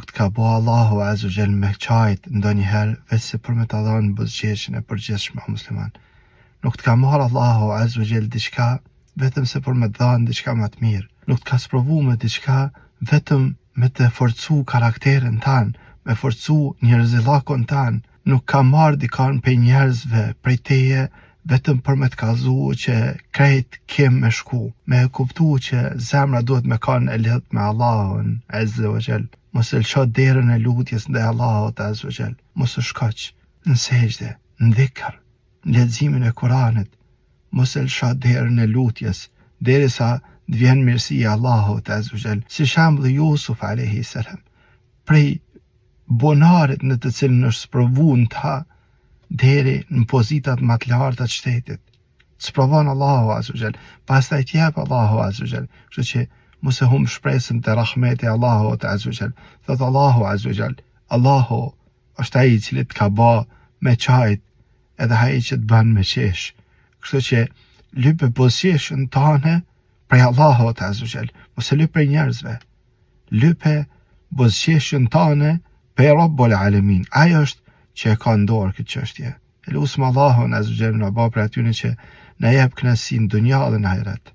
nuk të ka bo Allahu Azza wa Jall me qajt ndonjëherë veç se për me të dhënë buzëqeshjen e përgjithshme o musliman. Nuk të ka marrë Allahu Azza wa Jall diçka vetëm se për me të dhënë diçka më të mirë. Nuk të ka sprovu me diçka vetëm me të forcu karakterin tanë, me forcu njerëzillakun tanë. Nuk ka marrë dikon prej njerëzve prej teje vetëm për me të kallëzu që krejt kem me shku, me e kuptu që zemra duhet me kanë e lidhët me Allahun Azza wa Jall. Mos e lësho derën e lutjes ndaj Allahut Azza wa Jall. Mos e shkoq në sejdë, në dhikr, në leximin e Kuranit. Mos e lësho derën e lutjes derisa të vjen mirësia e Allahut Azza wa Jall. Si shembulli Jusuf alayhi salam, prej bonarit në të cilën është sprovu në ta deri në pozitat më të larta të shtetit. Sprovon Allahu Azza wa Jall, pastaj t'jep Allahu Azza wa Jall. Kështu që mos e humb shpresën te rahmeti i Allahut Azza wa Jall. Thot Allahu Azza wa Jall, Allahu është ai i cili të ka bë me qajt edhe ai që të bën me qesh. Kështu që lype buzëqeshjen tane prej Allahut Azza wa Jall, mos e lyp prej njerëzve. Lype buzëqeshjen tane prej Rabbul Alamin. Ai është që e ka në dorë këtë çështje. Elusëm Allahun Azza wa Jall na bëj për atyre që na jep kënaqësi në dunja dhe në ahiret.